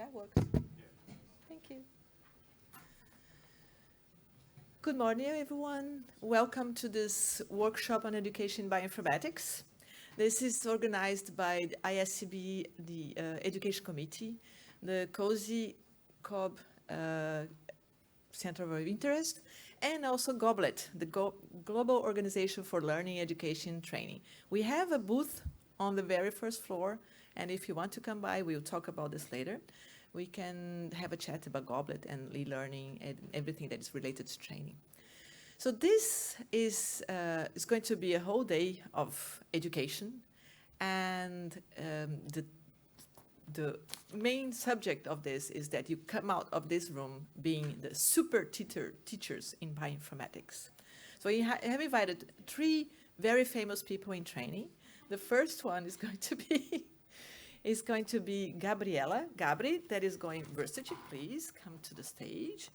That works. Thank you. Good morning, everyone. Welcome to this workshop on education bioinformatics. This is organized by the ISCB, the Education Committee, the COSI COB Center of Interest, and also GOBLET, the Global Organization for Learning, Education, and Training. We have a booth on the very first floor, and if you want to come by, we'll talk about this later. We can have a chat about GOBLET and e-learning and everything that is related to training. So this is going to be a whole day of education, and the main subject of this is that you come out of this room being the super teachers in bioinformatics. So I have invited 3 very famous people in training. The first one is going to be Gabriella. Gabri, that is going, Rustici, please come to the stage.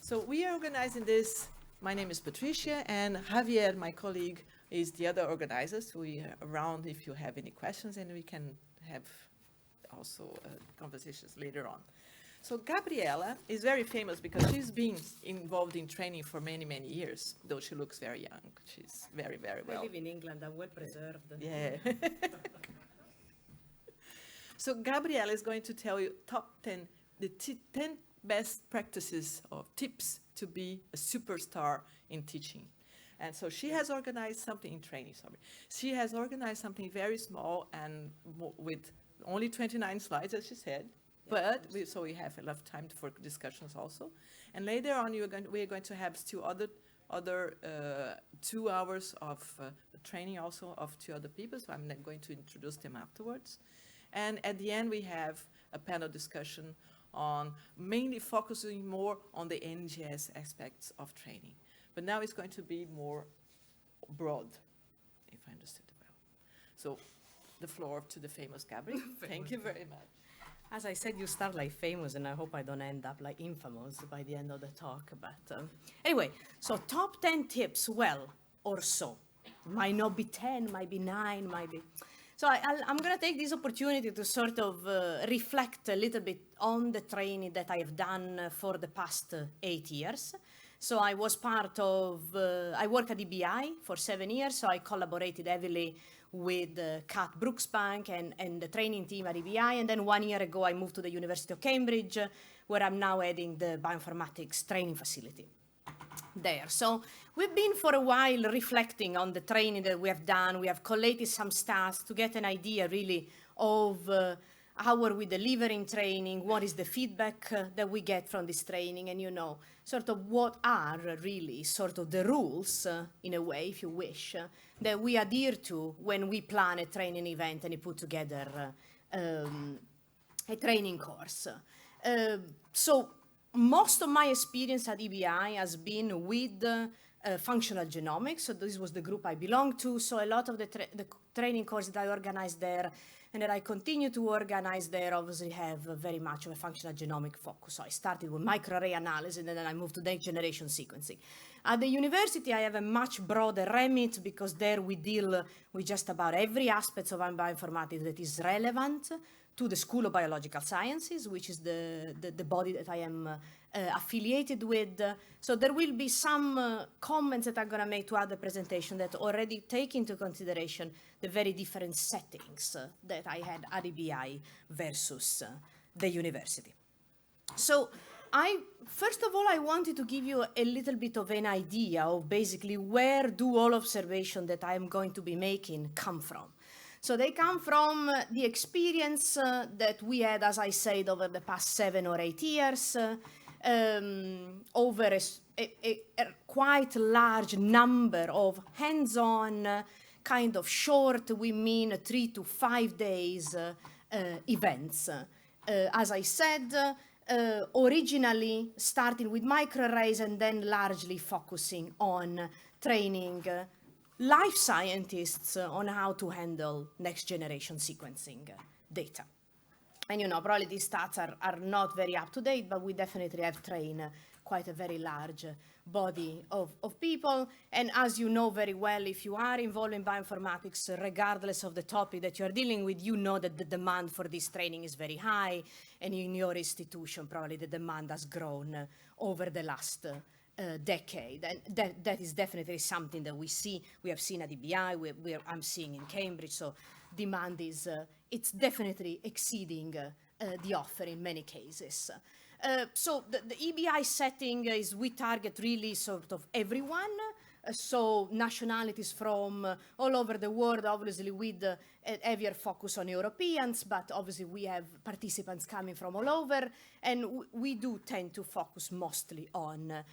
So we are organizing this. My name is Patricia, and Javier, my colleague, is the other organizer. So we are around if you have any questions, and we can have also conversations later on. So Gabriella is very famous because she's been involved in training for many, many years, though she looks very young. She's very, very well. I live in England, I'm well preserved. Yeah. So Gabriella is going to tell you top 10, the 10 best practices or tips to be a superstar in teaching. And so she has organized something in training, sorry. She has organized something very small and with only 29 slides, as she said. Yeah, but so we have enough time for discussions also. And later on, we are going to have still other 2 hours of training also of 2 other people. So I'm not going to introduce them afterwards. And at the end, we have a panel discussion on mainly focusing more on the NGS aspects of training. But now it's going to be more broad, if I understood it well. So the floor to the famous Gabri. Thank you very much. As I said, you start like famous, and I hope I don't end up like infamous by the end of the talk. But anyway, so top 10 tips, well, or so. Might not be 10, might be 9, might be... So I'm going to take this opportunity to sort of reflect a little bit on the training that I have done for the past 8 years. So I was part of, I worked at EBI for 7 years, so I collaborated heavily with Kat Brooksbank and the training team at EBI. And then 1 year ago, I moved to the University of Cambridge, where I'm now heading the bioinformatics training facility there. So we've been for a while reflecting on the training that we have done. We have collated some stats to get an idea really of how are we delivering training, what is the feedback that we get from this training, and sort of what are really sort of the rules, in a way, if you wish, that we adhere to when we plan a training event and put together a training course. So most of my experience at EBI has been with functional genomics. So this was the group I belonged to. So a lot of the training courses that I organized there and that I continue to organize there obviously have very much of a functional genomic focus. So I started with microarray analysis, and then I moved to next generation sequencing. At the university, I have a much broader remit because there we deal with just about every aspect of bioinformatics that is relevant to the School of Biological Sciences, which is the body that I am affiliated with. So there will be some comments that I'm going to make to other presentations that already take into consideration the very different settings that I had at EBI versus the university. So first of all, I wanted to give you a little bit of an idea of basically where do all observations that I am going to be making come from. So they come from the experience that we had, as I said, over the past 7 or 8 years, over a quite large number of hands-on, kind of short, we mean 3 to 5 days events. As I said, originally starting with microarrays and then largely focusing on training life scientists on how to handle next generation sequencing data. And probably these stats are not very up to date, but we definitely have trained quite a very large body of people. And as you know very well, if you are involved in bioinformatics, regardless of the topic that you're dealing with, you know that the demand for this training is very high. And in your institution, probably the demand has grown over the last decade. And that is definitely something that we see. We have seen at EBI, I'm seeing in Cambridge. So demand is, it's definitely exceeding the offer in many cases. So the EBI setting is we target really sort of everyone. So nationalities from all over the world, obviously with a heavier focus on Europeans, but obviously we have participants coming from all over, and we do tend to focus mostly on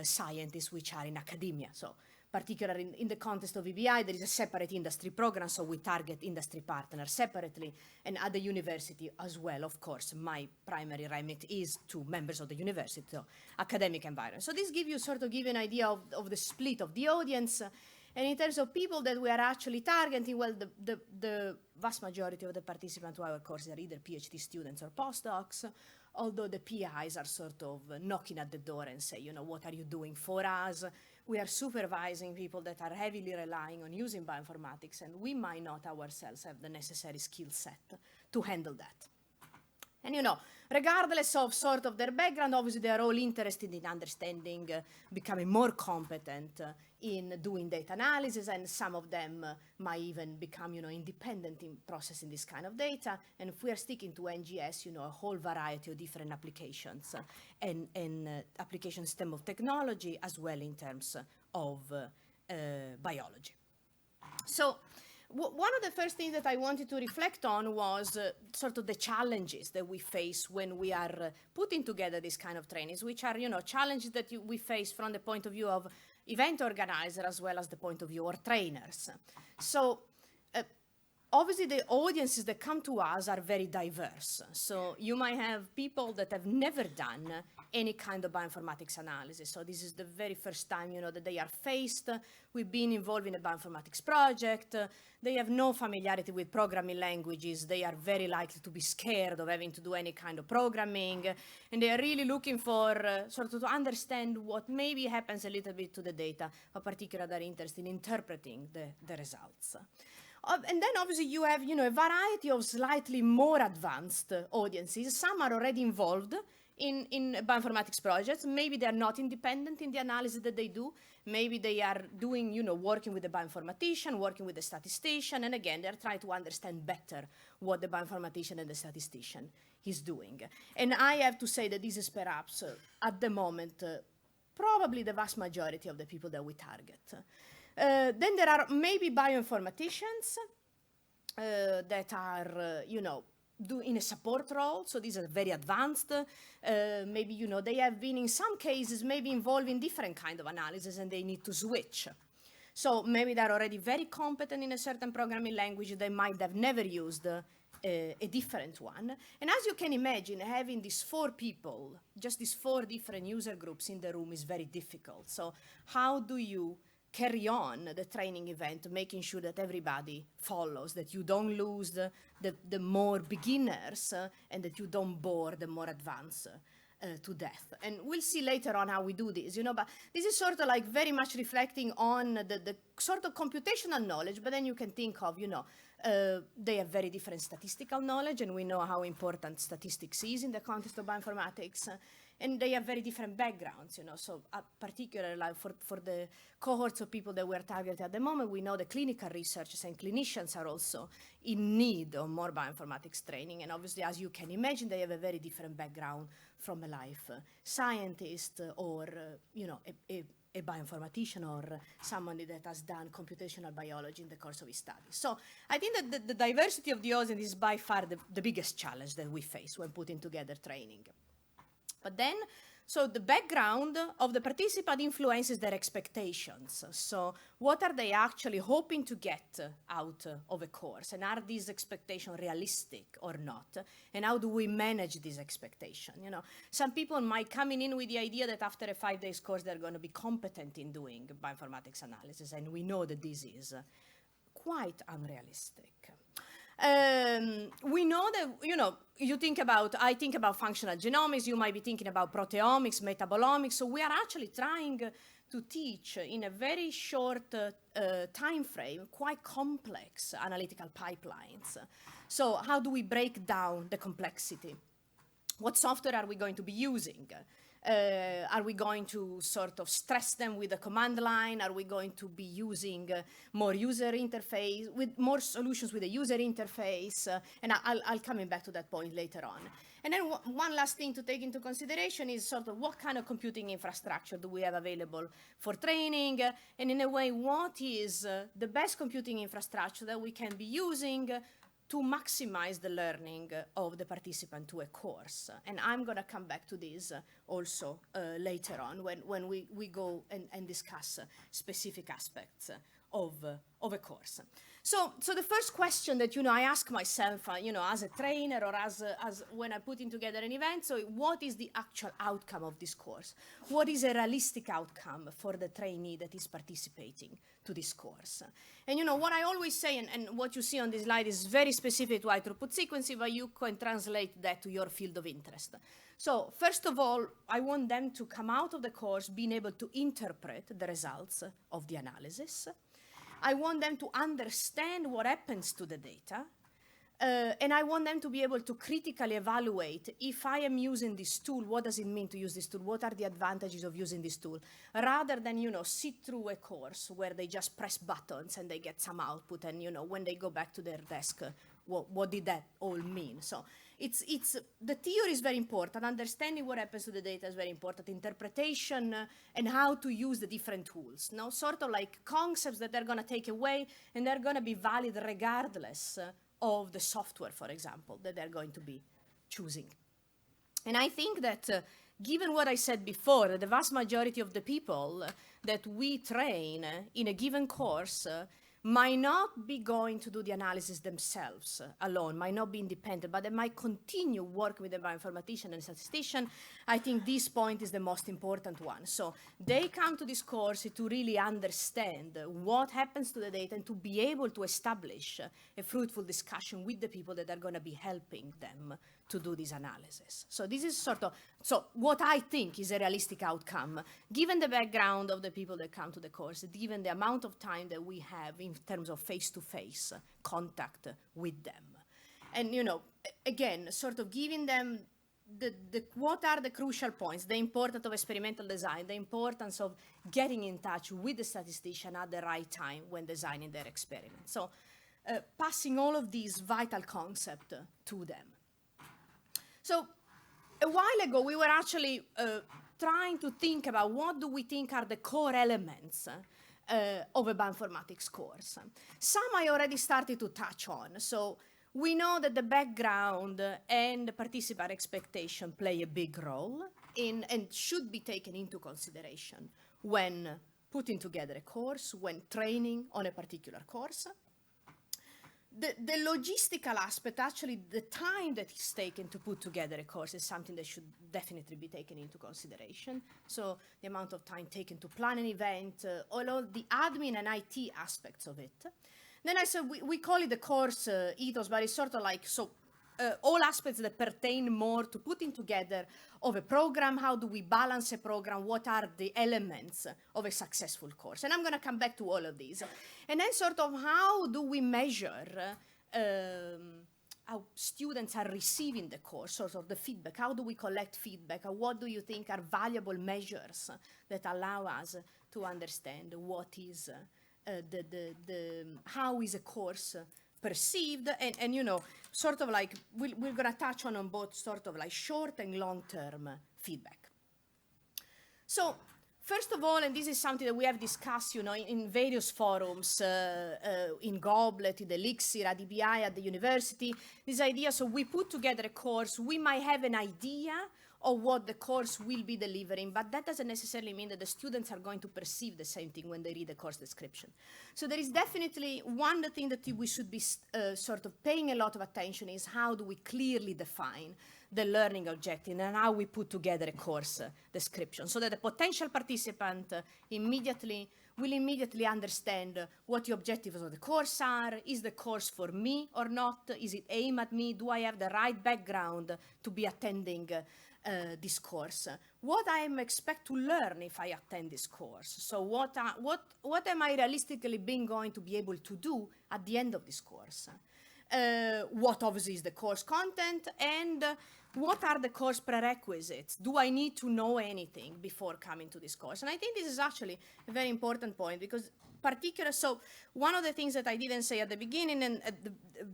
scientists which are in academia. So particularly in the context of EBI, there is a separate industry program, so we target industry partners separately, and at the university as well, of course. My primary remit is to members of the university, so academic environment. So this gives you sort of an idea of the split of the audience. And in terms of people that we are actually targeting, well, the vast majority of the participants to our courses are either PhD students or postdocs, although the PIs are sort of knocking at the door and say, you know, what are you doing for us? We are supervising people that are heavily relying on using bioinformatics, and we might not ourselves have the necessary skill set to handle that. And you know, regardless of sort of their background, obviously they are all interested in understanding, becoming more competent in doing data analysis, and some of them might even become, you know, independent in processing this kind of data. And if we are sticking to NGS, you know, a whole variety of different applications and application STEM of technology, as well in terms of biology. So one of the first things that I wanted to reflect on was sort of the challenges that we face when we are putting together this kind of trainings, which are, you know, challenges that we face from the point of view of event organizer as well as the point of view of trainers. So obviously the audiences that come to us are very diverse. So you might have people that have never done any kind of bioinformatics analysis. So this is the very first time, you know, that they are faced with being involved in a bioinformatics project. They have no familiarity with programming languages. They are very likely to be scared of having to do any kind of programming. And they are really looking for sort of to understand what maybe happens a little bit to the data, but particularly they're interested in interpreting the results. And then obviously you have, you know, a variety of slightly more advanced audiences. Some are already involved in bioinformatics projects. Maybe they're not independent in the analysis that they do. Maybe they are doing, you know, working with the bioinformatician, working with the statistician, and again, they're trying to understand better what the bioinformatician and the statistician is doing. And I have to say that this is perhaps, at the moment, probably the vast majority of the people that we target. Then there are maybe bioinformaticians that are, you know, in a support role. So these are very advanced. Maybe, you know, they have been in some cases maybe involved in different kind of analysis and they need to switch. So maybe they're already very competent in a certain programming language. They might have never used a different one. And as you can imagine, having these 4 people, just these 4 different user groups in the room is very difficult. So how do you carry on the training event, making sure that everybody follows, that you don't lose the more beginners and that you don't bore the more advanced to death. And we'll see later on how we do this, you know, but this is sort of like very much reflecting on the sort of computational knowledge, but then you can think of, you know, they have very different statistical knowledge, and we know how important statistics is in the context of bioinformatics. And they have very different backgrounds, you know, so particularly like for the cohorts of people that we're targeting at the moment, we know the clinical researchers and clinicians are also in need of more bioinformatics training. And obviously, as you can imagine, they have a very different background from a life scientist or, you know, a bioinformatician or someone that has done computational biology in the course of his studies. So I think that the diversity of the audience is by far the biggest challenge that we face when putting together training. But then, so the background of the participant influences their expectations. So what are they actually hoping to get out of a course? And are these expectations realistic or not? And how do we manage this expectation? You know, some people might come in with the idea that after a 5-day course, they're going to be competent in doing bioinformatics analysis. And we know that this is quite unrealistic. We know that, I think about functional genomics, you might be thinking about proteomics, metabolomics, so we are actually trying to teach in a very short time frame quite complex analytical pipelines. So how do we break down the complexity? What software are we going to be using? Are we going to sort of stress them with a command line? Are we going to be using more user interface, with more solutions with a user interface? And I'll come back to that point later on. And then one last thing to take into consideration is sort of what kind of computing infrastructure do we have available for training? And in a way, what is the best computing infrastructure that we can be using to maximize the learning of the participant to a course? And I'm going to come back to this also later on when we go and discuss specific aspects of a course. So the first question that I ask myself, as a trainer or as when I'm putting together an event, so what is the actual outcome of this course? What is a realistic outcome for the trainee that is participating to this course? And what I always say, and what you see on this slide is very specific to high throughput sequencing, but you can translate that to your field of interest. So first of all, I want them to come out of the course being able to interpret the results of the analysis. I want them to understand what happens to the data, and I want them to be able to critically evaluate if I am using this tool, what does it mean to use this tool, what are the advantages of using this tool, rather than, sit through a course where they just press buttons and they get some output, and, when they go back to their desk, what did that all mean? So it's the theory is very important. Understanding what happens to the data is very important. Interpretation and how to use the different tools. Sort of like concepts that they're going to take away and they're going to be valid regardless of the software, for example, that they're going to be choosing. And I think that given what I said before, the vast majority of the people that we train in a given course might not be going to do the analysis themselves alone, might not be independent, but they might continue working with a bioinformatician and statistician. I think this point is the most important one. So they come to this course to really understand what happens to the data and to be able to establish a fruitful discussion with the people that are going to be helping them to do this analysis. So this is so what I think is a realistic outcome, given the background of the people that come to the course, given the amount of time that we have in terms of face-to-face contact with them. And, again, sort of giving them what are the crucial points, the importance of experimental design, the importance of getting in touch with the statistician at the right time when designing their experiment. So passing all of these vital concepts to them. So a while ago, we were actually trying to think about what do we think are the core elements of a bioinformatics course. Some I already started to touch on. So we know that the background and the participant expectation play a big role and should be taken into consideration when putting together a course, when training on a particular course. The logistical aspect, actually the time that is taken to put together a course is something that should definitely be taken into consideration. So the amount of time taken to plan an event, all of the admin and IT aspects of it. Then I said we call it the course ethos, but it's sort of like, all aspects that pertain more to putting together of a program. How do we balance a program? What are the elements of a successful course? And I'm going to come back to all of these. And then sort of how do we measure how students are receiving the course, sort of the feedback? How do we collect feedback? What do you think are valuable measures that allow us to understand what is how is a course perceived, and sort of like we're going to touch on both sort of like short and long-term feedback. So first of all, and this is something that we have discussed, in various forums, in Goblet, in the Elixir, at EBI, at the university, this idea, so we put together a course, we might have an idea of what the course will be delivering, but that doesn't necessarily mean that the students are going to perceive the same thing when they read the course description. So there is definitely one thing that we should be sort of paying a lot of attention is how do we clearly define the learning objective and how we put together a course description so that the potential participant immediately will immediately understand what the objectives of the course are. Is the course for me or not? Is it aimed at me? Do I have the right background to be attending this course? What I expect to learn if I attend this course? So what am I realistically going to be able to do at the end of this course? What obviously is the course content, and what are the course prerequisites? Do I need to know anything before coming to this course? And I think this is actually a very important point, because so one of the things that I didn't say at the beginning, and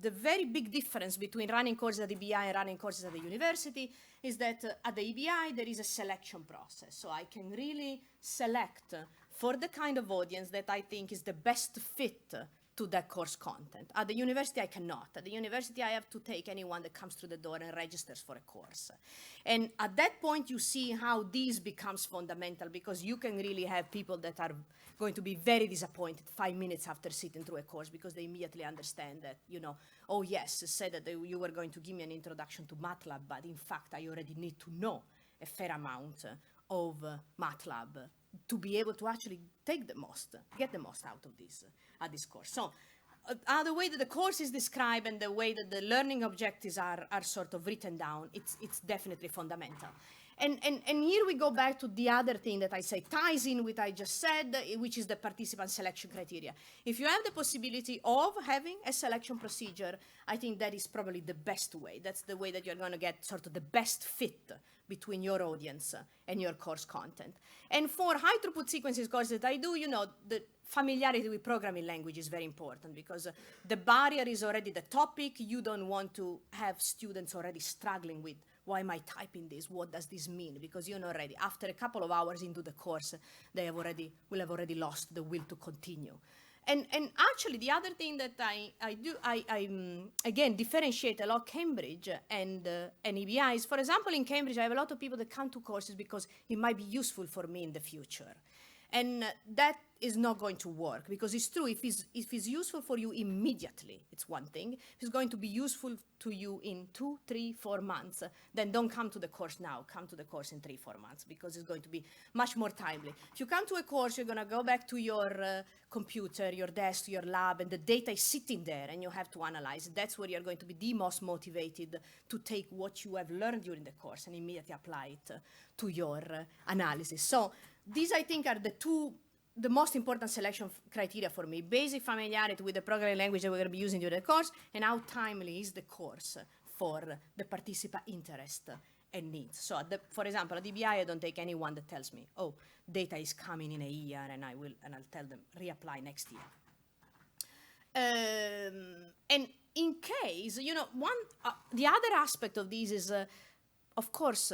the very big difference between running courses at the EBI and running courses at the university, is that at the EBI there is a selection process. So I can really select for the kind of audience that I think is the best fit to that course content. At the university, I cannot. At the university, I have to take anyone that comes through the door and registers for a course. And at that point, you see how this becomes fundamental, because you can really have people that are going to be very disappointed 5 minutes after sitting through a course, because they immediately understand that, oh yes, you said that you were going to give me an introduction to MATLAB, but in fact, I already need to know a fair amount of MATLAB to be able to actually get the most out of this course. So the way that the course is described and the way that the learning objectives are sort of written down, it's definitely fundamental. And here we go back to the other thing that I say ties in with what I just said, which is the participant selection criteria. If you have the possibility of having a selection procedure, I think that is probably the best way. That's the way that you're going to get sort of the best fit between your audience and your course content. And for high throughput sequences courses that I do, the familiarity with programming language is very important, because the barrier is already the topic. You don't want to have students already struggling with, why am I typing this? What does this mean? Because already, after a couple of hours into the course, they will have already lost the will to continue. And actually, the other thing that I do, again, differentiate a lot Cambridge and EBI is, for example, in Cambridge, I have a lot of people that come to courses because it might be useful for me in the future. And that is not going to work, because it's true, if it's useful for you immediately, it's one thing. If it's going to be useful to you in 2, 3, 4 months, then don't come to the course now, come to the course in 3, 4 months, because it's going to be much more timely. If you come to a course, you're going to go back to your computer, your desk, your lab, and the data is sitting there, and you have to analyze it. That's where you're going to be the most motivated to take what you have learned during the course and immediately apply it to your analysis. So these, I think, are the most important selection criteria for me: basic familiarity with the programming language that we're going to be using during the course, and how timely is the course for the participant interest and needs. So, for example, at DBI, I don't take anyone that tells me, oh, data is coming in a year, and I'll tell them, reapply next year. And in case, the other aspect of this is, of course,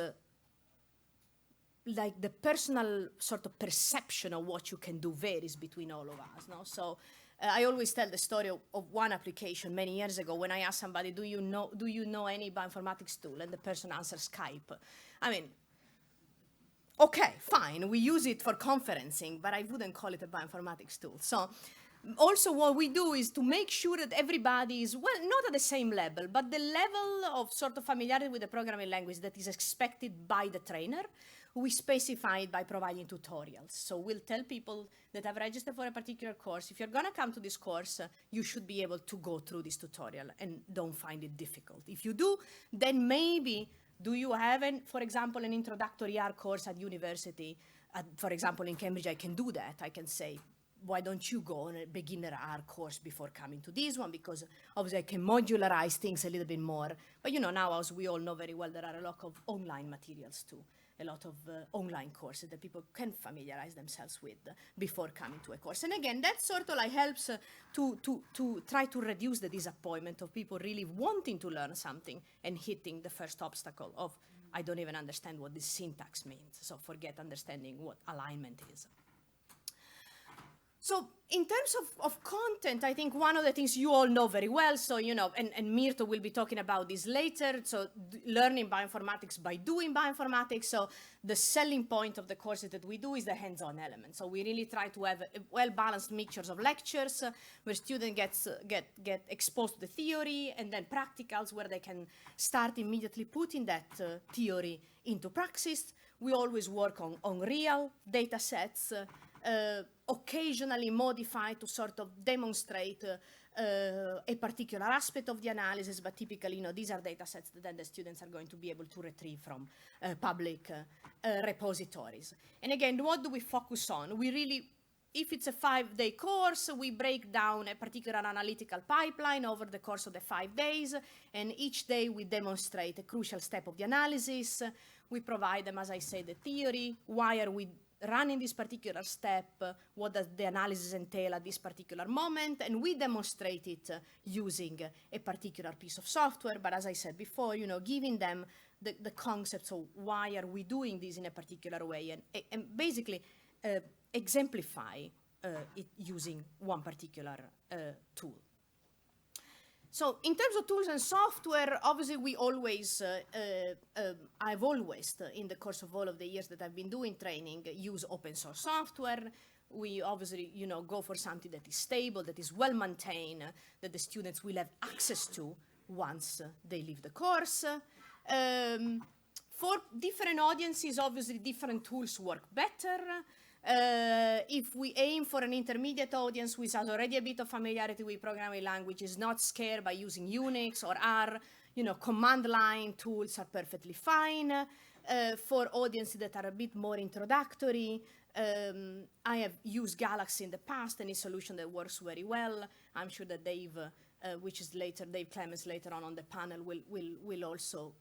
like the personal sort of perception of what you can do varies between all of us. No? So I always tell the story of one application many years ago when I asked somebody, do you know any bioinformatics tool? And the person answered Skype. I mean, okay, fine, we use it for conferencing, but I wouldn't call it a bioinformatics tool. So also what we do is to make sure that everybody is, well, not at the same level, but the level of sort of familiarity with the programming language that is expected by the trainer. We specify it by providing tutorials. So we'll tell people that have registered for a particular course, if you're going to come to this course, you should be able to go through this tutorial and don't find it difficult. If you do, then maybe do you have, for example, an introductory R course at university? For example, in Cambridge, I can do that. I can say, why don't you go on a beginner R course before coming to this one? Because obviously I can modularize things a little bit more. But now, as we all know very well, there are a lot of online materials too. A lot of online courses that people can familiarize themselves with before coming to a course. And again, that sort of like helps to try to reduce the disappointment of people really wanting to learn something and hitting the first obstacle of, I don't even understand what this syntax means. So forget understanding what alignment is. So in terms of content, I think one of the things you all know very well, so, and Mirto will be talking about this later, so learning bioinformatics by doing bioinformatics. So the selling point of the courses that we do is the hands-on element. So we really try to have well-balanced mixtures of lectures where students get exposed to the theory, and then practicals where they can start immediately putting that theory into practice. We always work on real data sets. occasionally modified to sort of demonstrate a particular aspect of the analysis, but typically, these are data sets that then the students are going to be able to retrieve from public repositories. And again, what do we focus on? We really, if it's a 5-day course, we break down a particular analytical pipeline over the course of the 5 days, and each day we demonstrate a crucial step of the analysis. We provide them, as I say, the theory. Why are we running this particular step? What does the analysis entail at this particular moment? And we demonstrate it using a particular piece of software. But as I said before, giving them the concepts of why are we doing this in a particular way, and basically exemplify it using one particular tool. So in terms of tools and software, obviously we always, I've always, in the course of all of the years that I've been doing training, use open source software. We obviously, go for something that is stable, that is well maintained, that the students will have access to once they leave the course. For different audiences, obviously different tools work better. If we aim for an intermediate audience who has already a bit of familiarity with programming language, is not scared by using Unix or R, command line tools are perfectly fine. For audiences that are a bit more introductory, I have used Galaxy in the past, and a solution that works very well. I'm sure that Dave, Dave Clemens later on the panel will also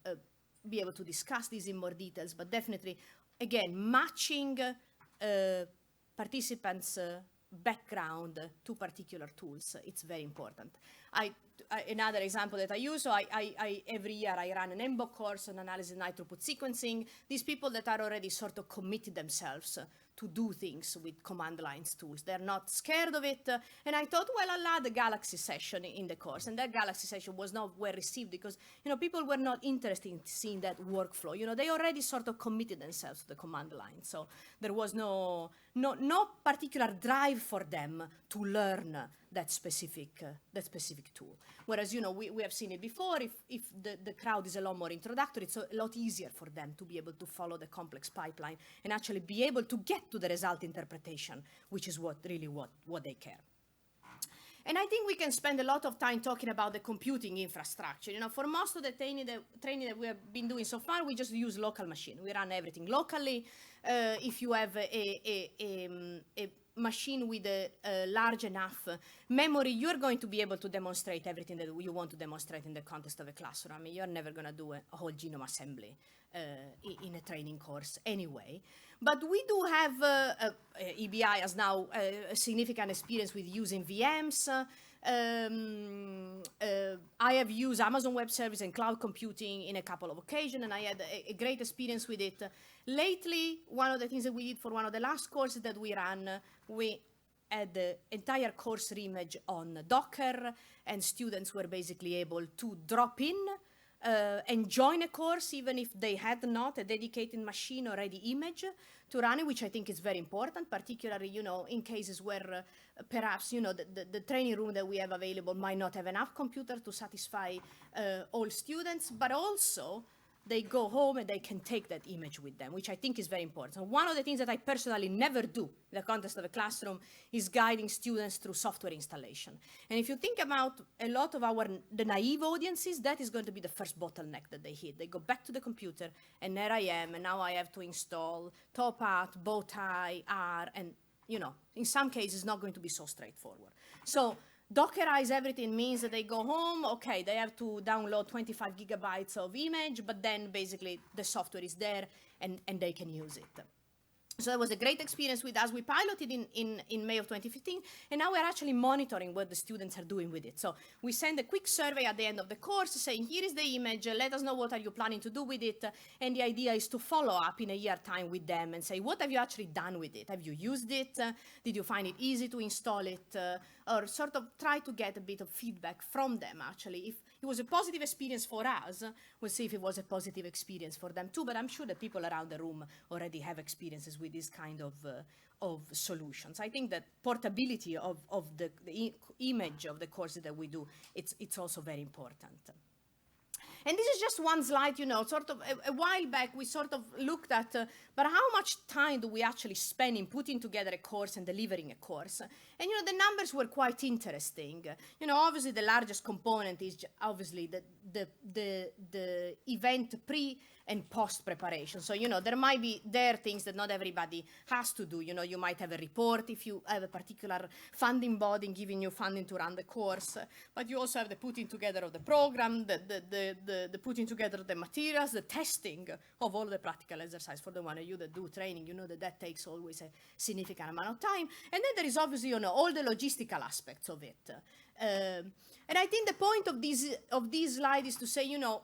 be able to discuss this in more details, but definitely, again, matching participants' background to particular tools, it's very important. Another example that I use, so I every year I run an MBOK course on analysis and high throughput sequencing. These people that are already sort of committed themselves to do things with command lines tools. They're not scared of it. And I thought, well, I'll add a Galaxy session in the course. And that Galaxy session was not well received because, people were not interested in seeing that workflow. They already sort of committed themselves to the command line. So there was no particular drive for them to learn that specific tool. Whereas, we have seen it before. If the crowd is a lot more introductory, it's a lot easier for them to be able to follow the complex pipeline and actually be able to get to the result interpretation, which is what they care. And I think we can spend a lot of time talking about the computing infrastructure. For most of the training that we have been doing so far, we just use local machine. We run everything locally. If you have a machine with a large enough memory, you're going to be able to demonstrate everything that you want to demonstrate in the context of a classroom. I mean, you're never going to do a whole genome assembly in a training course anyway. But we do have, EBI has now a significant experience with using VMs. I have used Amazon Web Service and cloud computing in a couple of occasions, and I had a great experience with it. Lately, one of the things that we did for one of the last courses that we ran, we had the entire course reimage on Docker, and students were basically able to drop in and join a course even if they had not a dedicated machine already image to run it, which I think is very important, particularly, in cases where perhaps, the training room that we have available might not have enough computer to satisfy all students, but also they go home and they can take that image with them, which I think is very important. So one of the things that I personally never do in the context of a classroom is guiding students through software installation. And if you think about a lot of the naive audiences, that is going to be the first bottleneck that they hit. They go back to the computer, and there I am, and now I have to install Toppat, Bowtie, R, and, in some cases, not going to be so straightforward. So Dockerize everything means that they go home, okay, they have to download 25 gigabytes of image, but then basically the software is there and they can use it. So that was a great experience with us. We piloted in May of 2015, and now we're actually monitoring what the students are doing with it. So we send a quick survey at the end of the course saying, here is the image, let us know what are you planning to do with it. And the idea is to follow up in a year time with them and say, what have you actually done with it? Have you used it? Did you find it easy to install it? Or sort of try to get a bit of feedback from them, actually. If it was a positive experience for us, we'll see if it was a positive experience for them too, but I'm sure that people around the room already have experiences with this kind of solutions. I think that portability of the image of the courses that we do, it's also very important. And this is just one slide, you know, sort of a while back we sort of looked at, but how much time do we actually spend in putting together a course and delivering a course? And, you know, the numbers were quite interesting. You know, obviously the largest component is obviously the event pre and post preparation. So, you know, there might be things that not everybody has to do. You know, you might have a report if you have a particular funding body giving you funding to run the course, but you also have the putting together of the program, the putting together of the materials, the testing of all the practical exercise. For the one of you that do training, you know that takes always a significant amount of time. And then there is obviously, you know, all the logistical aspects of it. And I think the point of this slide is to say, you know,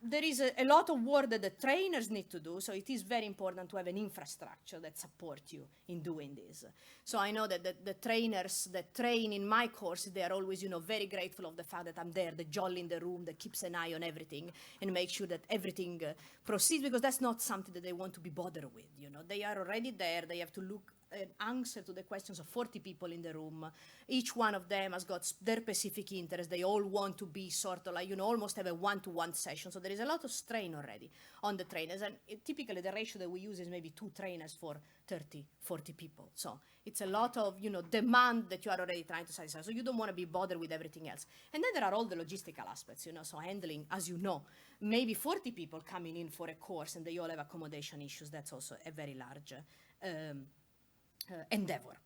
there is a lot of work that the trainers need to do, so it is very important to have an infrastructure that supports you in doing this. So I know that the trainers that train in my course, they are always, you know, very grateful of the fact that I'm there, the jolly in the room that keeps an eye on everything and make sure that everything proceeds, because that's not something that they want to be bothered with. You know, they are already there. They have to look and answer to the questions of 40 people in the room. Each one of them has got their specific interest. They all want to be sort of like, you know, almost have a one-to-one session. So there is a lot of strain already on the trainers. And typically the ratio that we use is maybe 2 trainers for 30, 40 people. So it's a lot of, you know, demand that you are already trying to satisfy. So you don't want to be bothered with everything else. And then there are all the logistical aspects, you know, so handling, as you know, maybe 40 people coming in for a course and they all have accommodation issues. That's also a very large endeavor.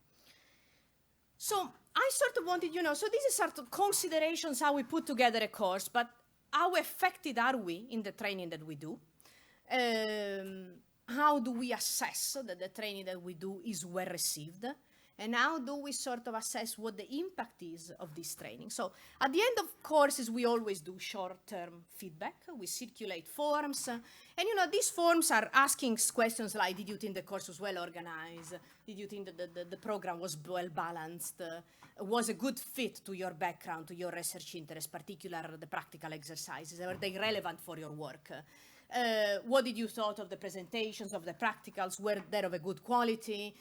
So I sort of wanted, you know, so this is sort of considerations how we put together a course, but how effective are we in the training that we do? How do we assess that the training that we do is well received? And how do we sort of assess what the impact is of this training? So at the end of courses, we always do short-term feedback. We circulate forms. And, you know, these forms are asking questions like, did you think the course was well organized? Did you think that the program was well balanced? Was a good fit to your background, to your research interest, particularly the practical exercises? Were they relevant for your work? What did you thought of the presentations, of the practicals? Were they of a good quality?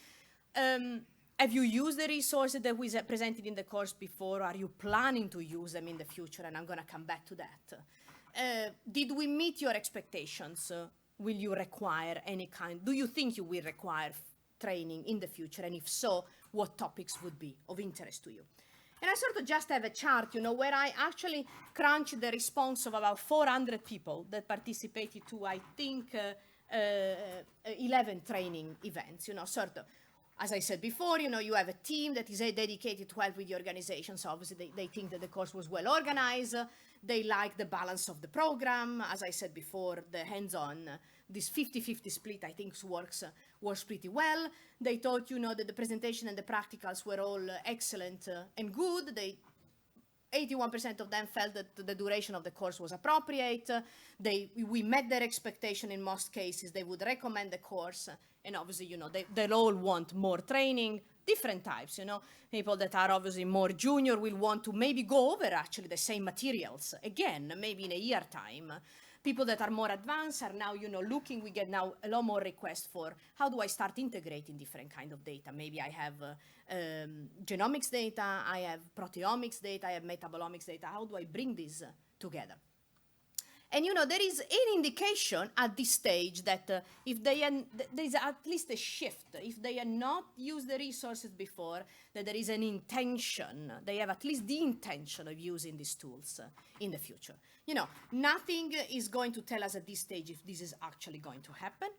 Have you used the resources that we presented in the course before? Are you planning to use them in the future? And I'm going to come back to that. Did we meet your expectations? Will you require any kind? Do you think you will require training in the future? And if so, what topics would be of interest to you? And I sort of just have a chart, you know, where I actually crunched the response of about 400 people that participated to, I think, 11 training events, you know, sort of. As I said before, you know, you have a team that is dedicated to help with the organization. So obviously they think that the course was well organized. They like the balance of the program. As I said before, the hands-on, this 50-50 split, I think works pretty well. They thought, you know, that the presentation and the practicals were all excellent and good. 81% of them felt that the duration of the course was appropriate. We met their expectation in most cases. They would recommend the course. And obviously, you know, they'll all want more training, different types, you know. People that are obviously more junior will want to maybe go over actually the same materials again, maybe in a year time. People that are more advanced are now, you know, looking, we get now a lot more requests for how do I start integrating different kind of data. Maybe I have genomics data, I have proteomics data, I have metabolomics data. How do I bring these together? And, you know, there is an indication at this stage that if they there is at least a shift. If they had not used the resources before, that there is an intention. They have at least the intention of using these tools in the future. You know, nothing is going to tell us at this stage if this is actually going to happen.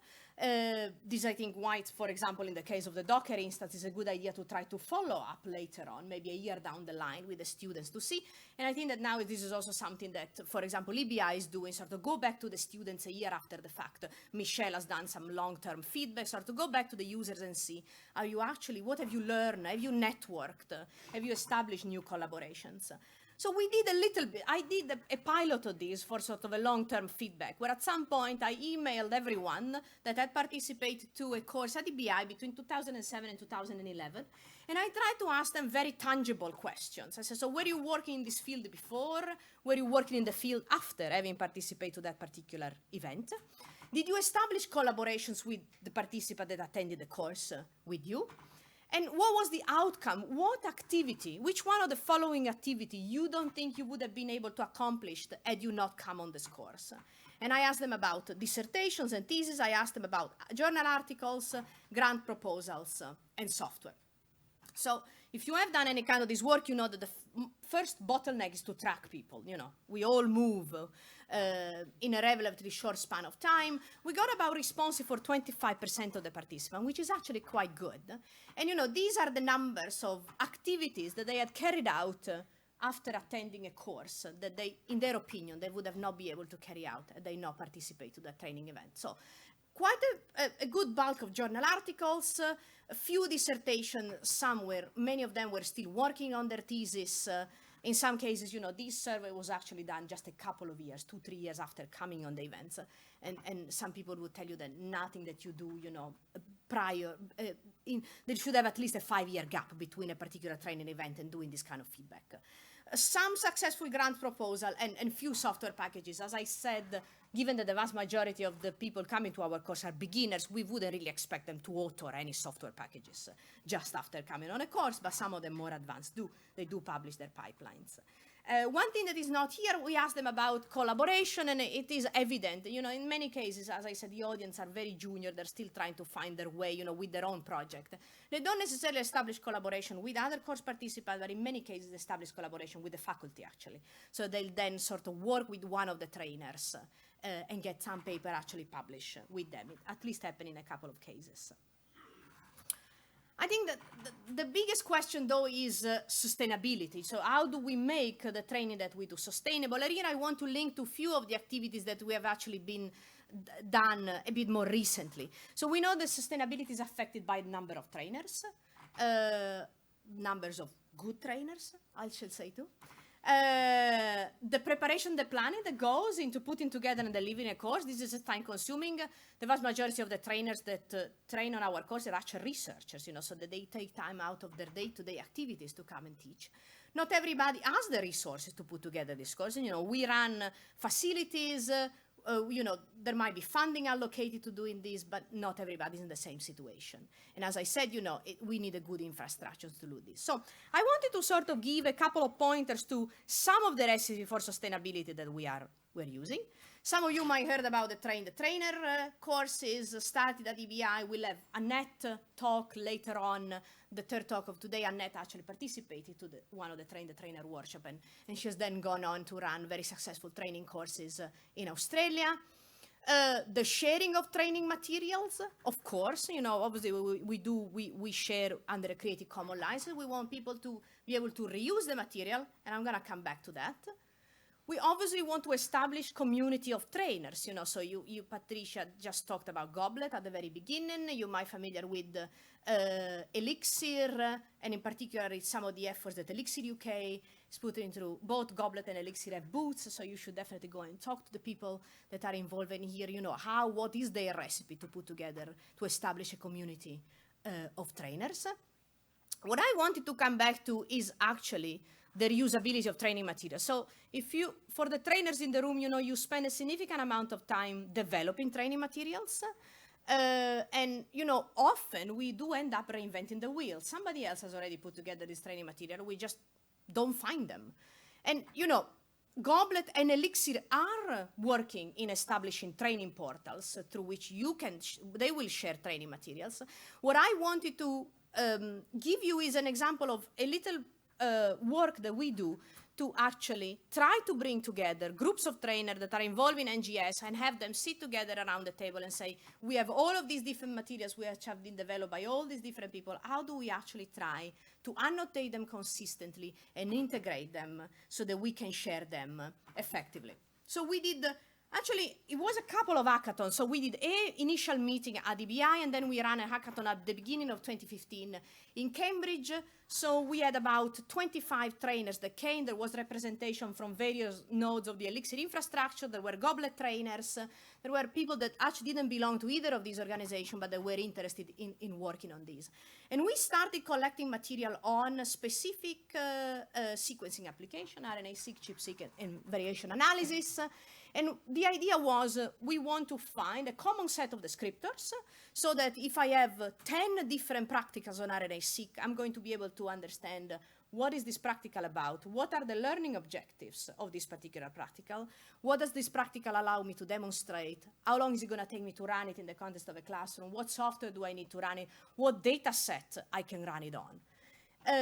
This, I think, why, for example, in the case of the Docker instance, is a good idea to try to follow up later on, maybe a year down the line with the students to see. And I think that now this is also something that, for example, EBI is doing, sort of go back to the students a year after the fact. Michelle has done some long-term feedback, sort of go back to the users and see, are you actually, what have you learned? Have you networked? Have you established new collaborations? So we did a little bit, I did a pilot of this for sort of a long-term feedback, where at some point I emailed everyone that had participated to a course at EBI between 2007 and 2011, and I tried to ask them very tangible questions. I said, so were you working in this field before? Were you working in the field after having participated to that particular event? Did you establish collaborations with the participant that attended the course with you? And what was the outcome? What activity, which one of the following activity you don't think you would have been able to accomplish had you not come on this course? And I asked them about dissertations and theses. I asked them about journal articles, grant proposals, and software. So if you have done any kind of this work, you know that the first bottleneck is to track people. You know, we all move in a relatively short span of time. We got about responsive for 25% of the participants, which is actually quite good. And you know, these are the numbers of activities that they had carried out after attending a course that they, in their opinion, they would have not been able to carry out had they not participated to that training event. So quite a good bulk of journal articles, a few dissertations, many of them were still working on their thesis. In some cases, you know, this survey was actually done just a couple of years, 2-3 years after coming on the events. And some people would tell you that nothing that you do, you know, prior, they should have at least a 5-year gap between a particular training event and doing this kind of feedback. Some successful grant proposal and few software packages. As I said, given that the vast majority of the people coming to our course are beginners, we wouldn't really expect them to author any software packages just after coming on a course, but some of them more advanced do. They do publish their pipelines. One thing that is not here, we asked them about collaboration, and it is evident, you know, in many cases, as I said, the audience are very junior, they're still trying to find their way, you know, with their own project. They don't necessarily establish collaboration with other course participants, but in many cases establish collaboration with the faculty, actually. So they'll then sort of work with one of the trainers and get some paper actually published with them. It at least happened in a couple of cases. I think that the biggest question, though, is sustainability. So how do we make the training that we do sustainable? And here I want to link to a few of the activities that we have actually been done a bit more recently. So we know that sustainability is affected by the number of trainers, numbers of good trainers, I shall say too. The preparation, the planning that goes into putting together and delivering a course, this is time consuming. The vast majority of the trainers that train on our course are actually researchers, you know, so that they take time out of their day-to-day activities to come and teach. Not everybody has the resources to put together this course. You know, we run facilities, you know, there might be funding allocated to doing this, but not everybody's in the same situation. And as I said, you know, we need a good infrastructure to do this. So I wanted to sort of give a couple of pointers to some of the recipes for sustainability that we're using. Some of you might have heard about the Train the Trainer courses started at EBI. We'll have Annette talk later on. The third talk of today, Annette actually participated to one of the Train the Trainer workshop, and she has then gone on to run very successful training courses in Australia. The sharing of training materials, of course, you know, obviously we share under a Creative Commons license. We want people to be able to reuse the material, and I'm going to come back to that. We obviously want to establish community of trainers, you know, so you Patricia, just talked about Goblet at the very beginning. You might be familiar with Elixir, and in particular some of the efforts that Elixir UK is putting through. Both Goblet and Elixir have booths, so you should definitely go and talk to the people that are involved in here, you know, what is their recipe to put together to establish a community of trainers. What I wanted to come back to is actually the reusability of training materials. So for the trainers in the room, you know, you spend a significant amount of time developing training materials. And, you know, often we do end up reinventing the wheel. Somebody else has already put together this training material. We just don't find them. And, you know, Goblet and Elixir are working in establishing training portals through which they will share training materials. What I wanted to give you is an example of a little work that we do to actually try to bring together groups of trainers that are involved in NGS and have them sit together around the table and say, we have all of these different materials which have been developed by all these different people. How do we actually try to annotate them consistently and integrate them so that we can share them effectively? So we did, actually, it was a couple of hackathons. So we did an initial meeting at EBI, and then we ran a hackathon at the beginning of 2015 in Cambridge. So we had about 25 trainers that came. There was representation from various nodes of the Elixir infrastructure. There were Goblet trainers. There were people that actually didn't belong to either of these organizations, but they were interested in working on these. And we started collecting material on a specific sequencing application, RNA-seq, ChIP-seq, and variation analysis. And the idea was we want to find a common set of descriptors so that if I have 10 different practicals on RNA-seq, I'm going to be able to understand what is this practical about? What are the learning objectives of this particular practical? What does this practical allow me to demonstrate? How long is it going to take me to run it in the context of a classroom? What software do I need to run it? What data set I can run it on?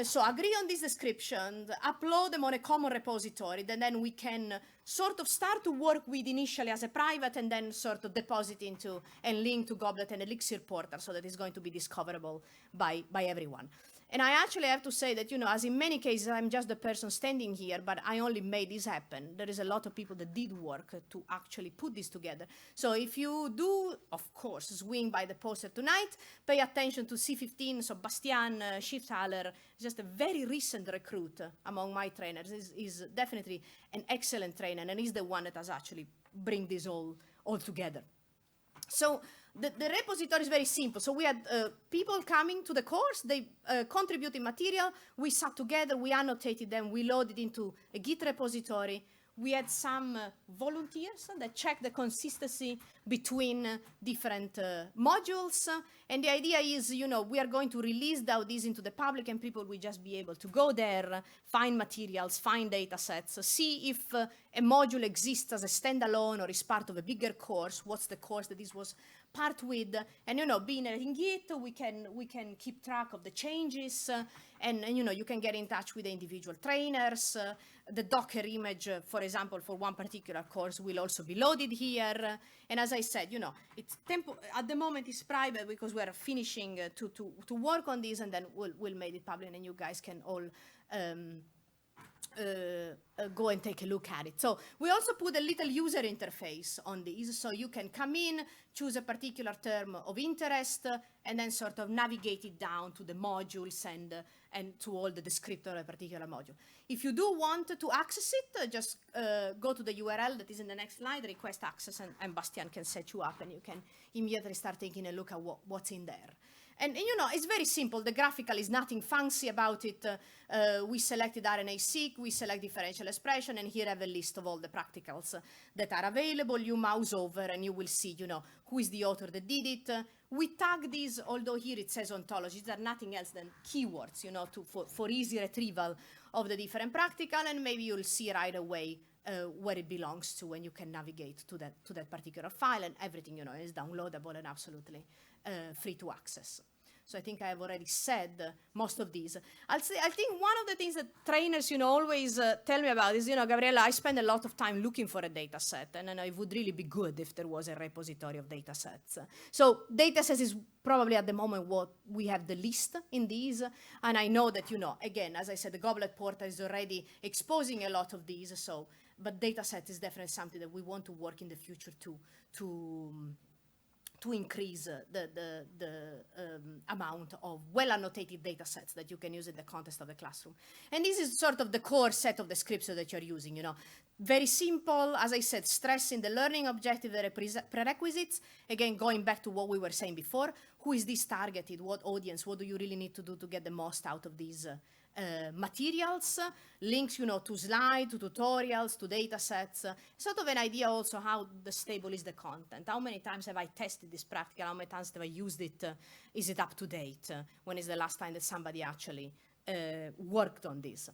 So agree on this description, upload them on a common repository, then we can sort of start to work with initially as a private and then sort of deposit into and link to Goblet and Elixir portal so that it's going to be discoverable by everyone. And I actually have to say that, you know, as in many cases, I'm just the person standing here, but I only made this happen. There is a lot of people that did work to actually put this together. So if you do, of course, swing by the poster tonight, pay attention to C15, so Bastian Schiffhaler, just a very recent recruit among my trainers, is definitely an excellent trainer, and he's the one that has actually bring this all together. So the repository is very simple. So we had people coming to the course, they contributed material, we sat together, we annotated them, we loaded into a Git repository. We had some volunteers that checked the consistency between different modules. And the idea is, you know, we are going to release now this into the public and people will just be able to go there, find materials, find data sets, see if a module exists as a standalone or is part of a bigger course, what's the course that this was part with, and, you know, being in Git, we can keep track of the changes, and, you know, you can get in touch with the individual trainers. The Docker image, for example, for one particular course will also be loaded here. And as I said, you know, it's at the moment it's private because we are finishing to work on this, and then we'll make it public, and you guys can all go and take a look at it. So we also put a little user interface on this, so you can come in, choose a particular term of interest, and then sort of navigate it down to the modules and to all the descriptor of a particular module. If you do want to access it, just go to the URL that is in the next slide, request access, and Bastian can set you up, and you can immediately start taking a look at what's in there. And, you know, it's very simple. The graphical is nothing fancy about it. We selected RNA-seq, we select differential expression, and here I have a list of all the practicals that are available. You mouse over and you will see, you know, who is the author that did it. We tag these, although here it says ontologies, they're nothing else than keywords, you know, for easy retrieval of the different practical, and maybe you'll see right away where it belongs to, and you can navigate to that particular file, and everything, you know, is downloadable and absolutely free to access. So I think I have already said most of these. I think one of the things that trainers, you know, always tell me about is, you know, Gabriella, I spend a lot of time looking for a data set, and then it would really be good if there was a repository of data sets. So data sets is probably at the moment what we have the least in these, and I know that, you know, again, as I said, the Goblet portal is already exposing a lot of these, so, but data set is definitely something that we want to work in the future to increase the amount of well-annotated data sets that you can use in the context of the classroom. And this is sort of the core set of the scripts that you're using, you know. Very simple, as I said, stressing the learning objective, the prerequisites. Again, going back to what we were saying before, who is this targeted, what audience, what do you really need to do to get the most out of these materials, links, you know, to slides, to tutorials, to data sets, sort of an idea also how stable is the content. How many times have I tested this practical? How many times have I used it? Is it up to date? When is the last time that somebody actually worked on this?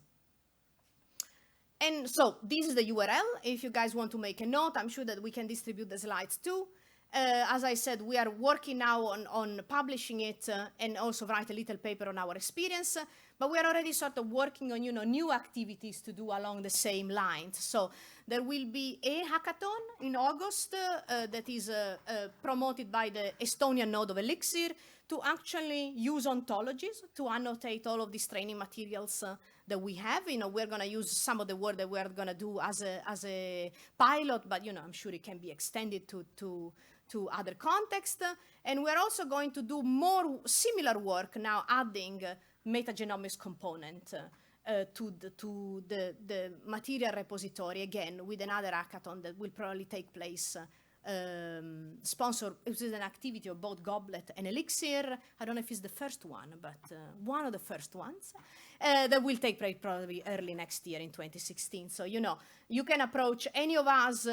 And so this is the URL. If you guys want to make a note, I'm sure that we can distribute the slides too. As I said, we are working now on publishing it and also write a little paper on our experience, but we are already sort of working on, you know, new activities to do along the same lines. So there will be a hackathon in August that is promoted by the Estonian node of Elixir to actually use ontologies to annotate all of these training materials that we have. You know, we're going to use some of the work that we're going to do as a pilot, but, you know, I'm sure it can be extended to other contexts. And we're also going to do more similar work now, adding metagenomics component to the material repository, again, with another hackathon that will probably take place sponsor, it was an activity of both Goblet and Elixir. I don't know if it's the first one, but one of the first ones that will take place probably early next year in 2016. So, you know, you can approach any of us,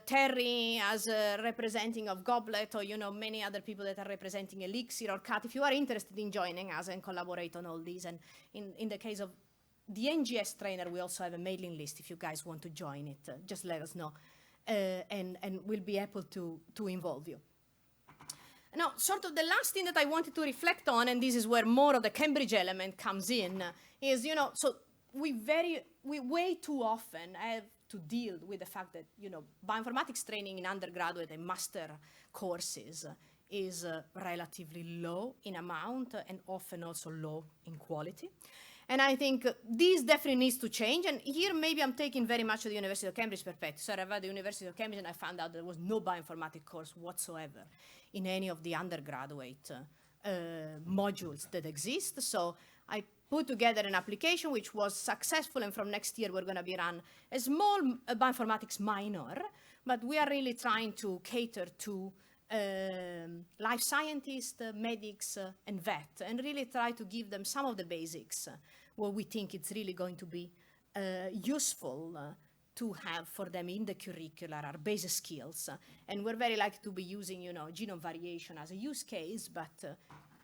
Terry as representing of Goblet, or, you know, many other people that are representing Elixir or Cat, if you are interested in joining us and collaborate on all these. And in the case of the NGS trainer, we also have a mailing list. If you guys want to join it, just let us know. And we'll be able to involve you. Now, sort of the last thing that I wanted to reflect on, and this is where more of the Cambridge element comes in, is, you know, so we way too often have to deal with the fact that, you know, bioinformatics training in undergraduate and master courses is relatively low in amount and often also low in quality. And I think this definitely needs to change. And here, maybe I'm taking very much the University of Cambridge perspective. So I read the University of Cambridge and I found out there was no bioinformatics course whatsoever in any of the undergraduate modules that exist. So I put together an application which was successful. And from next year, we're going to be run a small bioinformatics minor. But we are really trying to cater to life scientists, medics, and vet, and really try to give them some of the basics where we think it's really going to be useful to have for them in the curricular, our basic skills. And we're very likely to be using, you know, genome variation as a use case, but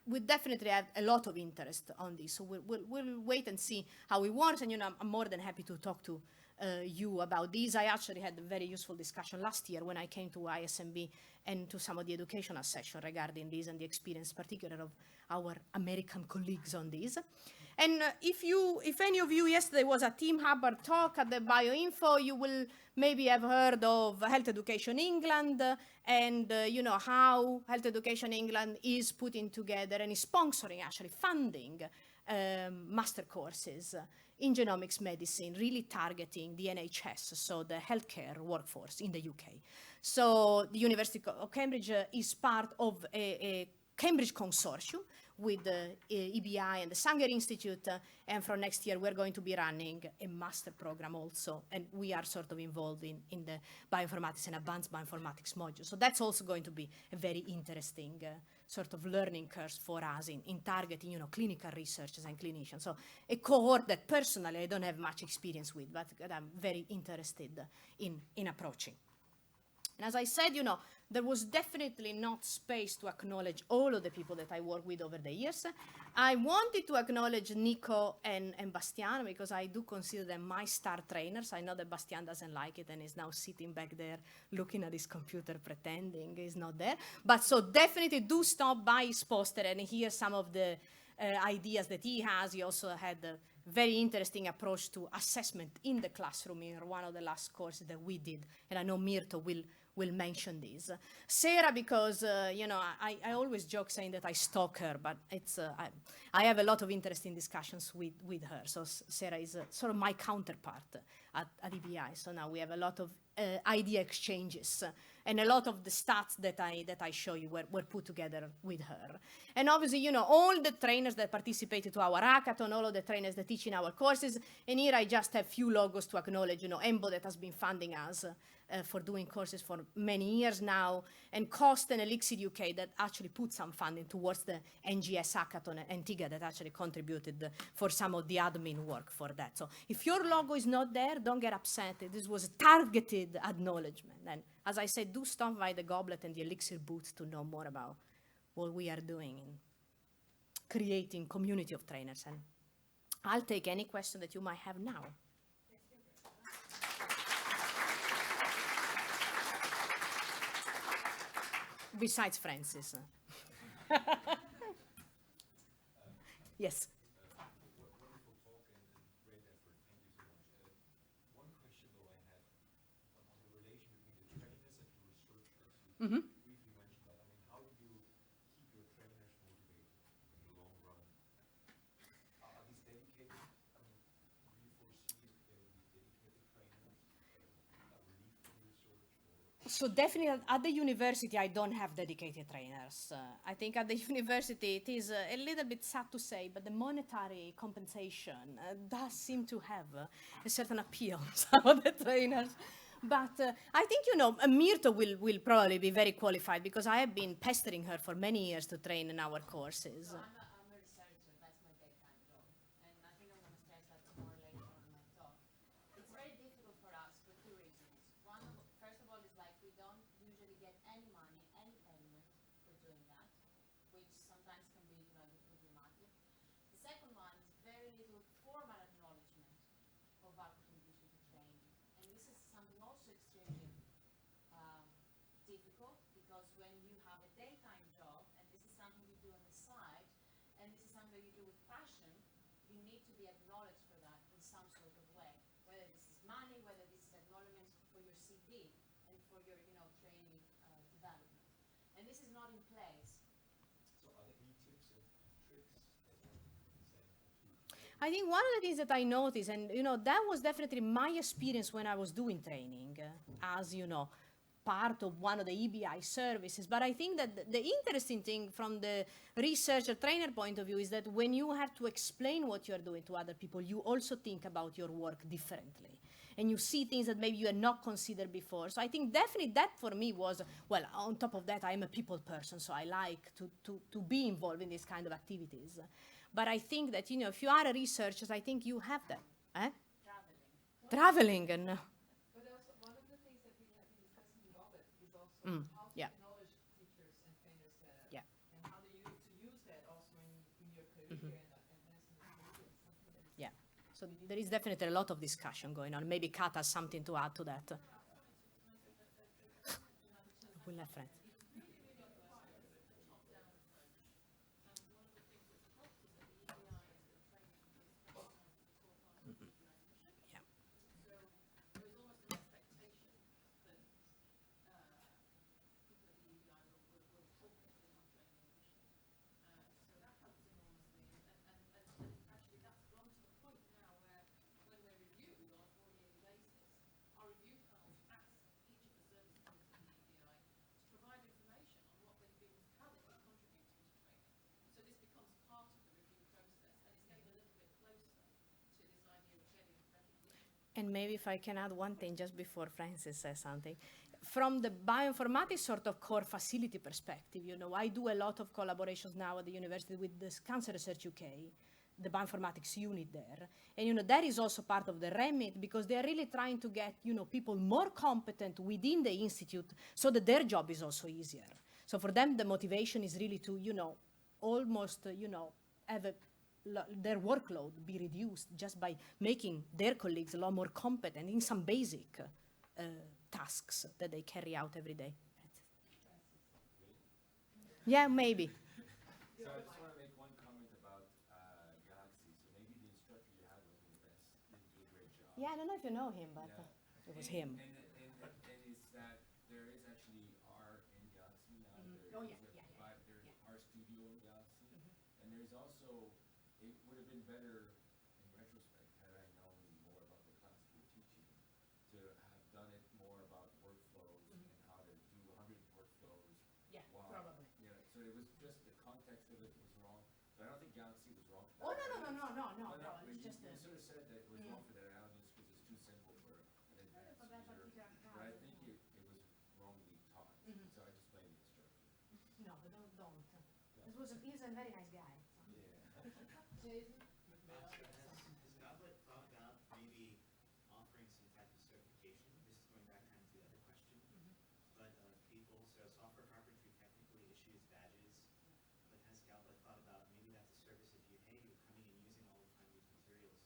we definitely have a lot of interest on this. So we'll wait and see how it works. And, you know, I'm more than happy to talk to you about these. I actually had a very useful discussion last year when I came to ISMB and to some of the educational session regarding this and the experience, particularly of our American colleagues on this. And if any of you, yesterday was a Tim Hubbard talk at the Bioinfo, you will maybe have heard of Health Education England and you know how Health Education England is putting together and is sponsoring, actually funding master courses in genomics medicine, really targeting the NHS, so the healthcare workforce in the UK. So the University of Cambridge is part of a Cambridge consortium with the EBI and the Sanger Institute, and from next year we're going to be running a master program also, and we are sort of involved in the bioinformatics and advanced bioinformatics module. So that's also going to be a very interesting sort of learning curve for us in targeting, you know, clinical researchers and clinicians. So a cohort that personally I don't have much experience with, but that I'm very interested in approaching. And as I said, you know, there was definitely not space to acknowledge all of the people that I worked with over the years. I wanted to acknowledge Nico and Bastian because I do consider them my star trainers. I know that Bastian doesn't like it and is now sitting back there looking at his computer pretending he's not there. But so definitely do stop by his poster and hear some of the ideas that he has. He also had a very interesting approach to assessment in the classroom in one of the last courses that we did. And I know Mirto will mention this. Sarah, because, you know, I always joke saying that I stalk her, but it's, I have a lot of interesting discussions with her. So Sarah is sort of my counterpart at EBI. So now we have a lot of idea exchanges and a lot of the stats that I show you were put together with her. And obviously, you know, all the trainers that participated to our hackathon, all of the trainers that teach in our courses, and here I just have few logos to acknowledge, you know, EMBO that has been funding us for doing courses for many years now, and Cost and Elixir UK that actually put some funding towards the NGS hackathon, and Tiga that actually contributed for some of the admin work for that. So if your logo is not there, don't get upset. This was a targeted acknowledgement. And as I said, do stop by the Goblet and the Elixir booth to know more about what we are doing in creating community of trainers. And I'll take any question that you might have now. Besides Francis. Yes. Wonderful talk and great effort. Thank you so much. One question though I had on the relation between the trainers and the researchers. You briefly mentioned that. I mean, how do you keep your trainers motivated in the long run? Are these dedicated? I mean, do you foresee if there will be dedicated trainers that will leave from research? So definitely at the university, I don't have dedicated trainers. I think at the university, it is a little bit sad to say, but the monetary compensation does seem to have a certain appeal, some of the trainers. But I think, Mirto will probably be very qualified because I have been pestering her for many years to train in our courses. So I'm a researcher, that's my daytime job. And I think I'm going to stress that more later on in my talk. It's very difficult for us for two reasons. First of all, is like we don't usually get any money, any payment for doing that, which sometimes can be problematic. The second one is very little formal acknowledgement of our contribution to training. And this is something also extremely difficult because when you have a daytime job and this is something you do on the side and this is something you do with passion, you need to be acknowledged for that in some sort of way, whether this is money, whether this is acknowledgments for your CV and for your training development. And this is not in place. So are there any tips and tricks that you can say to I think one of the things that I noticed, and that was definitely my experience when I was doing training, as part of one of the EBI services. But I think that the interesting thing from the researcher trainer point of view is that when you have to explain what you're doing to other people, you also think about your work differently. And you see things that maybe you had not considered before. So I think definitely that for me was, well, on top of that, I'm a people person, so I like to be involved in these kind of activities. But I think that, if you are a researcher, I think you have that. Traveling and... But also, one of the things that we have been discussing in Robert is also how to yeah. acknowledge teachers and trainers better. Yeah. And how do you to use that also in your career and enhancing your career. Something that is Yeah. So there is definitely a lot of discussion going on. Maybe Kat has something to add to that. We'll have friends. Yeah. And maybe if I can add one thing just before Francis says something. From the bioinformatics sort of core facility perspective, I do a lot of collaborations now at the university with the Cancer Research UK, the bioinformatics unit there. And, that is also part of the remit because they're really trying to get, people more competent within the institute so that their job is also easier. So for them, the motivation is really to, almost, have their workload be reduced just by making their colleagues a lot more competent in some basic tasks that they carry out every day. Yeah, maybe. So I just want to make one comment about Galaxy. So maybe the instructor you had wasn't the best, didn't do a great job. Yeah, I don't know if you know him, but Yeah. it was him. And it's that there is actually R in Galaxy now. Oh, yeah, There's R Studio in Galaxy. And there's also, it would have been better in retrospect had I known more about the class we were teaching, to have done it more about workflows and how to do 100 workflows. Yeah, while- probably. Yeah, so it was just the context of it was wrong. So I don't think Galaxy was wrong. Oh, no, But it's you, just you sort of said that it was wrong for that analysis because it's too simple for an advanced user. But I think it was wrongly taught. So I just blame the instructor. No, but don't. He's a very nice guy. Yeah. Jason? Has Goblet thought about maybe offering some type of certification? This is going back kind of to the other question. But people, so software carpentry technically issues badges. But has Goblet thought about maybe that's a service if you, hey, you're coming and using all the time these materials.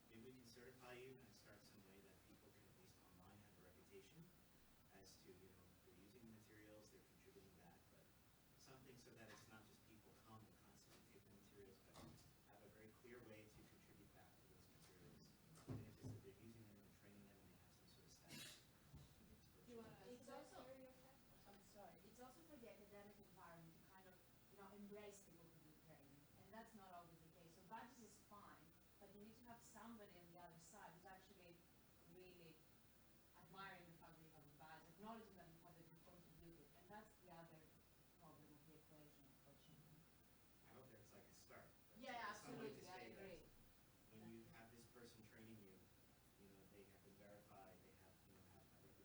Maybe we can certify you and start some way that people can at least online have a reputation as to, they're using the materials, they're contributing back, but something so that it's not just people come and constantly take the materials, but have a very clear way to contribute back to those materials. And if it's that they're using them and training them and they have some sort of status. It's also, I'm sorry, it's also for the academic environment to kind of, embrace people who do training. And that's not always the case. So badges is fine, but you need to have somebody on the other side who's actually really admiring the fact that you have a badge, acknowledging that the fact that you contributed. And that's the other problem of the equation, unfortunately. I hope that's like a start. But Yeah, someone to absolutely, I say that agree. when you have this person training you, they have been verified, they have, have a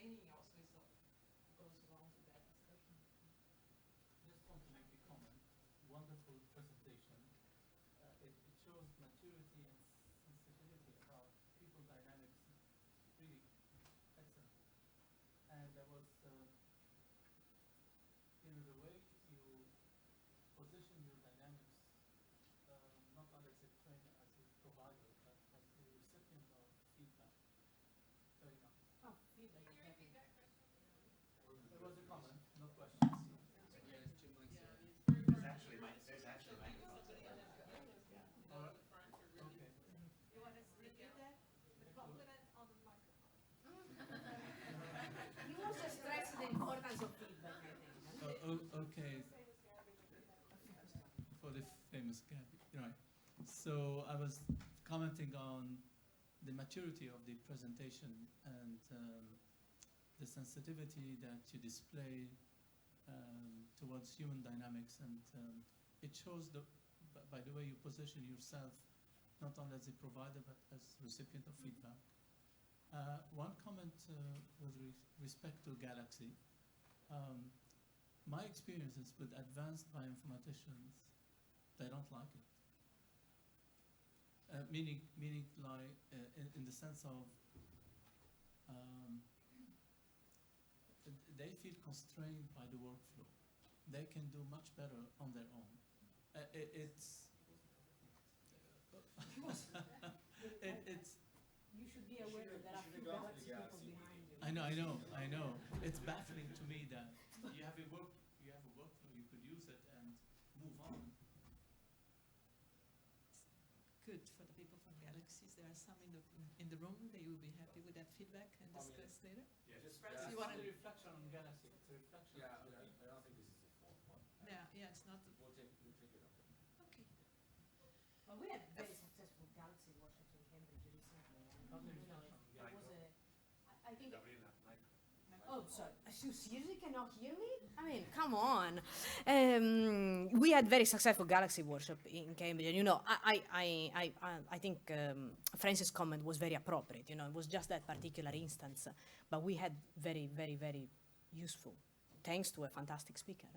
training also goes along with that discussion. Just want to make a comment. Wonderful presentation. It shows maturity and sensitivity about people dynamics. Really excellent. And there was, the way you position your dynamics, not only as a trainer, as a provider, but as a recipient of feedback. Very nice. Oh, feedback. There was a comment, no questions. There's actually microphones. Okay. You want to repeat that? The compliment on the microphone. You also stress the importance of feedback, I think. Okay. For the famous Gabby, right. So I was commenting on the maturity of the presentation and the sensitivity that you display towards human dynamics, and it shows by the way you position yourself, not only as a provider but as recipient of feedback. One comment with respect to Galaxy. My experiences with advanced bioinformaticians, they don't like it. Meaning like in the sense of they feel constrained by the workflow. They can do much better on their own. It's You should be aware that there are few galaxy people behind you. I know. It's baffling to me that you have a workflow, you could use it and move on. Good for the people from Galaxies. There are some in the room. They will be happy with that feedback and discuss later. Yeah, just. Francis, you It's want not to? a reflection on Galaxy, it's a reflection Yeah, on I don't think this is a fault one. Yeah, it's not. We'll take it up. Okay. Well, we had very successful galaxy workshops in Cambridge recently. And, Not a you know, reflection. it was I think. Gabriella, Oh, sorry. You seriously cannot hear me? I mean, come on. We had very successful Galaxy workshop in Cambridge, and I think Francis' comment was very appropriate. It was just that particular instance, but we had very, very, very useful, thanks to a fantastic speaker.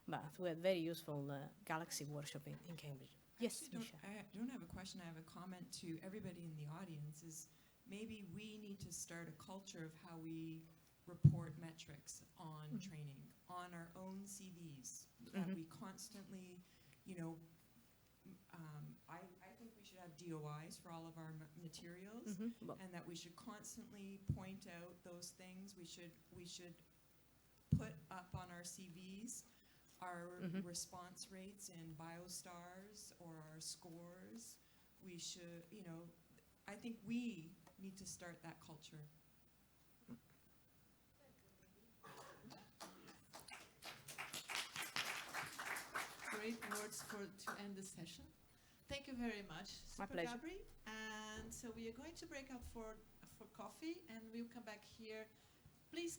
But we had very useful Galaxy workshop in Cambridge. Yes, Misha. I don't have a question, I have a comment to everybody in the audience, is maybe we need to start a culture of how we report metrics on training, on our own CVs, that we constantly, I think we should have DOIs for all of our materials, Well, and that we should constantly point out those things. We should put up on our CVs our response rates in BioStars or our scores. We should, I think we need to start that culture. Great words to end the session. Thank you very much, My Super pleasure. Gabri. And so we are going to break out for coffee, and we'll come back here. Please